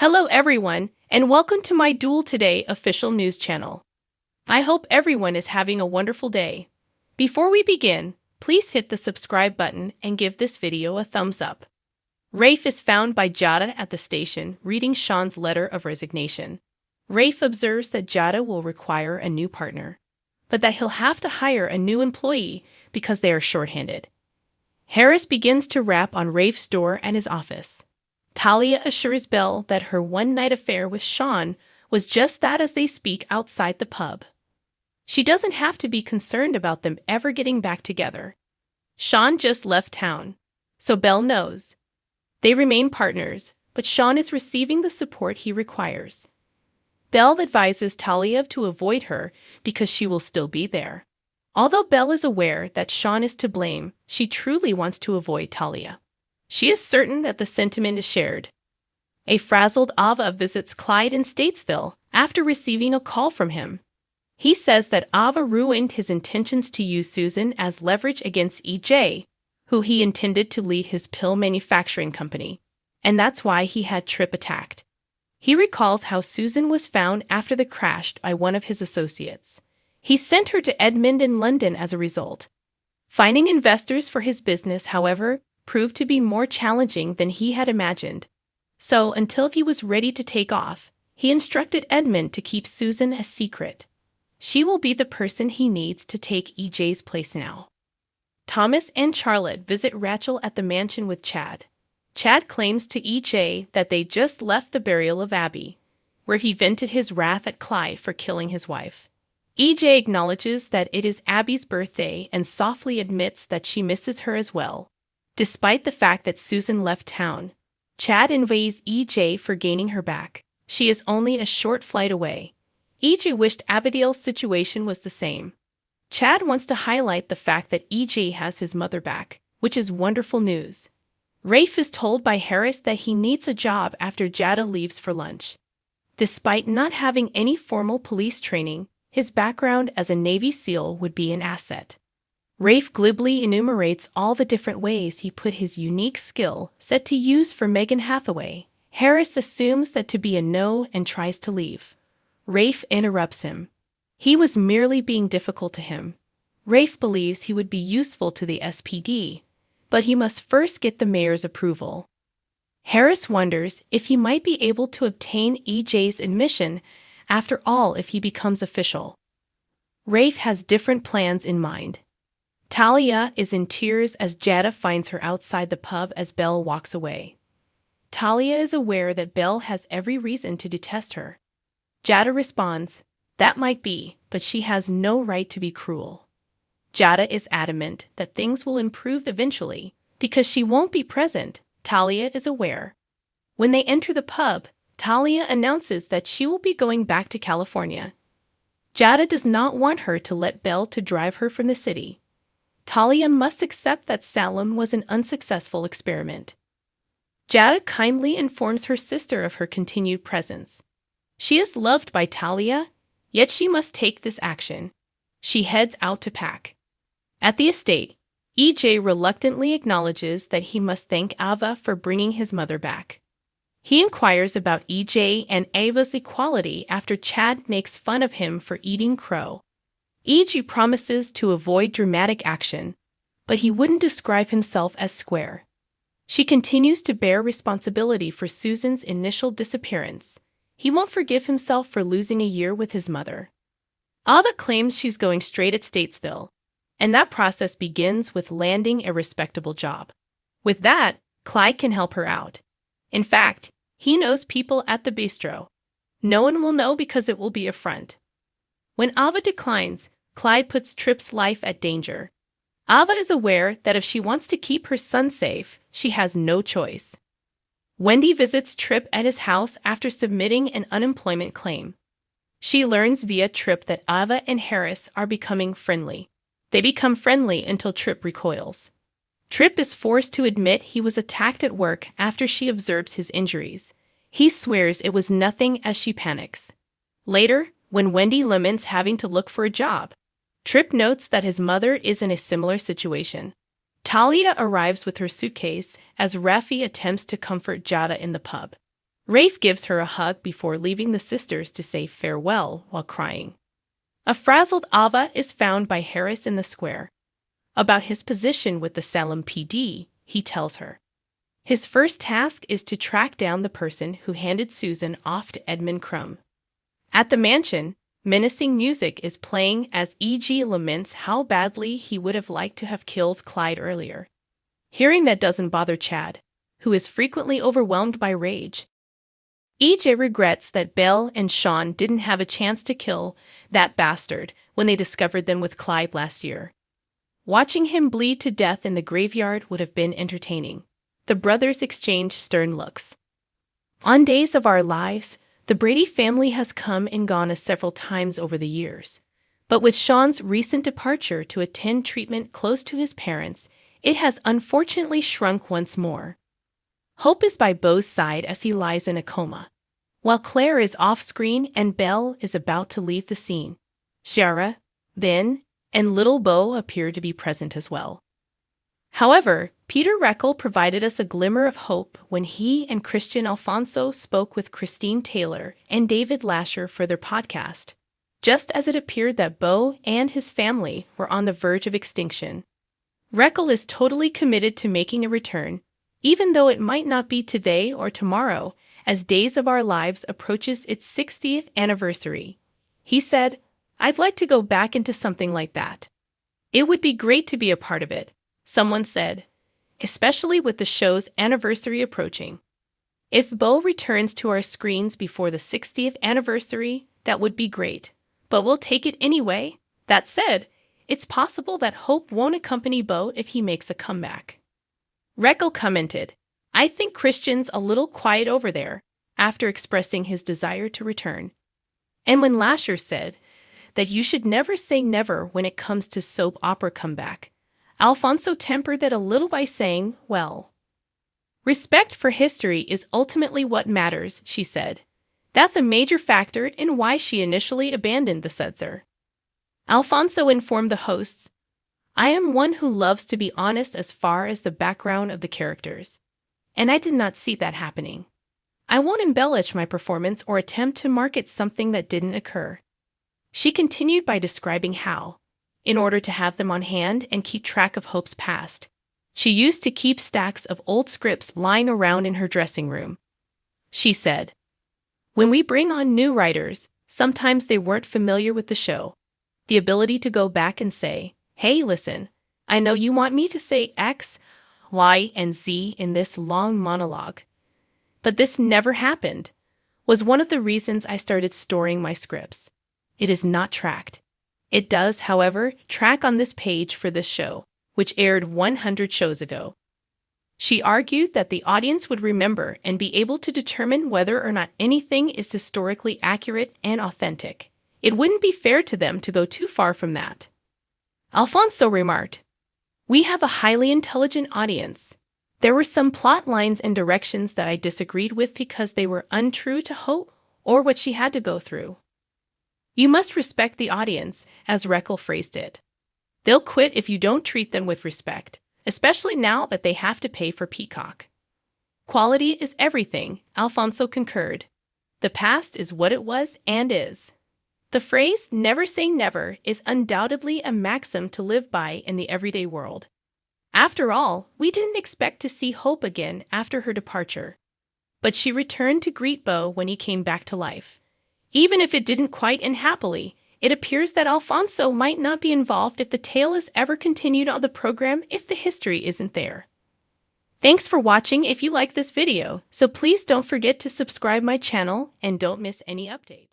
Hello everyone, and welcome to my Duel Today official news channel. I hope everyone is having a wonderful day. Before we begin, please hit the subscribe button and give this video a thumbs up. Rafe is found by Jada at the station reading Sean's letter of resignation. Rafe observes that Jada will require a new partner, but that he'll have to hire a new employee because they are shorthanded. Harris begins to rap on Rafe's door and his office. Talia assures Belle that her one-night affair with Sean was just that as they speak outside the pub. She doesn't have to be concerned about them ever getting back together. Sean just left town, so Belle knows. They remain partners, but Sean is receiving the support he requires. Belle advises Talia to avoid her because she will still be there. Although Belle is aware that Sean is to blame, she truly wants to avoid Talia. She is certain that the sentiment is shared. A frazzled Ava visits Clyde in Statesville after receiving a call from him. He says that Ava ruined his intentions to use Susan as leverage against EJ, who he intended to lead his pill manufacturing company, and that's why he had Tripp attacked. He recalls how Susan was found after the crash by one of his associates. He sent her to Edmund in London as a result. Finding investors for his business, however, proved to be more challenging than he had imagined. So, until he was ready to take off, he instructed Edmund to keep Susan a secret. She will be the person he needs to take EJ's place now. Thomas and Charlotte visit Rachel at the mansion with Chad. Chad claims to EJ that they just left the burial of Abby, where he vented his wrath at Clyde for killing his wife. EJ acknowledges that it is Abby's birthday and softly admits that she misses her as well. Despite the fact that Susan left town, Chad envies EJ for gaining her back. She is only a short flight away. EJ wished Abigail's situation was the same. Chad wants to highlight the fact that EJ has his mother back, which is wonderful news. Rafe is told by Harris that he needs a job after Jada leaves for lunch. Despite not having any formal police training, his background as a Navy SEAL would be an asset. Rafe glibly enumerates all the different ways he put his unique skill set to use for Megan Hathaway. Harris assumes that to be a no and tries to leave. Rafe interrupts him. He was merely being difficult to him. Rafe believes he would be useful to the SPD, but he must first get the mayor's approval. Harris wonders if he might be able to obtain EJ's admission after all if he becomes official. Rafe has different plans in mind. Talia is in tears as Jada finds her outside the pub as Belle walks away. Talia is aware that Belle has every reason to detest her. Jada responds, "That might be, but she has no right to be cruel." Jada is adamant that things will improve eventually because she won't be present. Talia is aware. When they enter the pub, Talia announces that she will be going back to California. Jada does not want her to let Belle to drive her from the city. Talia must accept that Salem was an unsuccessful experiment. Jada kindly informs her sister of her continued presence. She is loved by Talia, yet she must take this action. She heads out to pack. At the estate, EJ reluctantly acknowledges that he must thank Ava for bringing his mother back. He inquires about EJ and Ava's equality after Chad makes fun of him for eating crow. EJ promises to avoid dramatic action, but he wouldn't describe himself as square. She continues to bear responsibility for Susan's initial disappearance. He won't forgive himself for losing a year with his mother. Ava claims she's going straight at Statesville, and that process begins with landing a respectable job. With that, Clyde can help her out. In fact, he knows people at the bistro. No one will know because it will be a front. When Ava declines, Clyde puts Tripp's life at danger. Ava is aware that if she wants to keep her son safe, she has no choice. Wendy visits Tripp at his house after submitting an unemployment claim. She learns via Tripp that Ava and Harris are becoming friendly. They become friendly until Tripp recoils. Tripp is forced to admit he was attacked at work after she observes his injuries. He swears it was nothing as she panics. Later, when Wendy laments having to look for a job, Tripp notes that his mother is in a similar situation. Talia arrives with her suitcase as Rafi attempts to comfort Jada in the pub. Rafe gives her a hug before leaving the sisters to say farewell while crying. A frazzled Ava is found by Harris in the square. About his position with the Salem PD, he tells her. His first task is to track down the person who handed Susan off to Edmund Crumb. At the mansion, menacing music is playing as E.G. laments how badly he would have liked to have killed Clyde earlier. Hearing that doesn't bother Chad, who is frequently overwhelmed by rage. E.J. regrets that Belle and Sean didn't have a chance to kill that bastard when they discovered them with Clyde last year. Watching him bleed to death in the graveyard would have been entertaining. The brothers exchange stern looks. On Days of Our Lives, the Brady family has come and gone several times over the years. But with Sean's recent departure to attend treatment close to his parents, it has unfortunately shrunk once more. Hope is by Beau's side as he lies in a coma, while Claire is off-screen and Belle is about to leave the scene. Ciara, Ben, and little Beau appear to be present as well. However, Peter Reckell provided us a glimmer of hope when he and Christian Alfonso spoke with Christine Taylor and David Lasher for their podcast, just as it appeared that Beau and his family were on the verge of extinction. Reckell is totally committed to making a return, even though it might not be today or tomorrow, as Days of Our Lives approaches its 60th anniversary. He said, "I'd like to go back into something like that. It would be great to be a part of it," someone said, especially with the show's anniversary approaching. If Beau returns to our screens before the 60th anniversary, that would be great, but we'll take it anyway. That said, it's possible that Hope won't accompany Beau if he makes a comeback. Reckell commented, "I think Christian's a little quiet over there," after expressing his desire to return. And when Lasher said that you should never say never when it comes to soap opera comeback, Alfonso tempered that a little by saying, "Well, respect for history is ultimately what matters," she said. That's a major factor in why she initially abandoned the Setzer. Alfonso informed the hosts, "I am one who loves to be honest as far as the background of the characters, and I did not see that happening. I won't embellish my performance or attempt to market something that didn't occur." She continued by describing how, in order to have them on hand and keep track of Hope's past, she used to keep stacks of old scripts lying around in her dressing room. She said, "When we bring on new writers, sometimes they weren't familiar with the show. The ability to go back and say, 'Hey, listen, I know you want me to say X, Y, and Z in this long monologue, but this never happened,' was one of the reasons I started storing my scripts. It is not tracked. It does, however, track on this page for this show, which aired 100 shows ago." She argued that the audience would remember and be able to determine whether or not anything is historically accurate and authentic. It wouldn't be fair to them to go too far from that. Alfonso remarked, "We have a highly intelligent audience. There were some plot lines and directions that I disagreed with because they were untrue to Hope or what she had to go through. You must respect the audience," as Reckell phrased it. "They'll quit if you don't treat them with respect, especially now that they have to pay for Peacock." "Quality is everything," Alfonso concurred. "The past is what it was and is." The phrase, "never say never," is undoubtedly a maxim to live by in the everyday world. After all, we didn't expect to see Hope again after her departure. But she returned to greet Beau when he came back to life. Even if it didn't quite end happily, it appears that Alfonso might not be involved if the tale is ever continued on the program if the history isn't there. Thanks for watching if you like this video, so please don't forget to subscribe my channel and don't miss any update.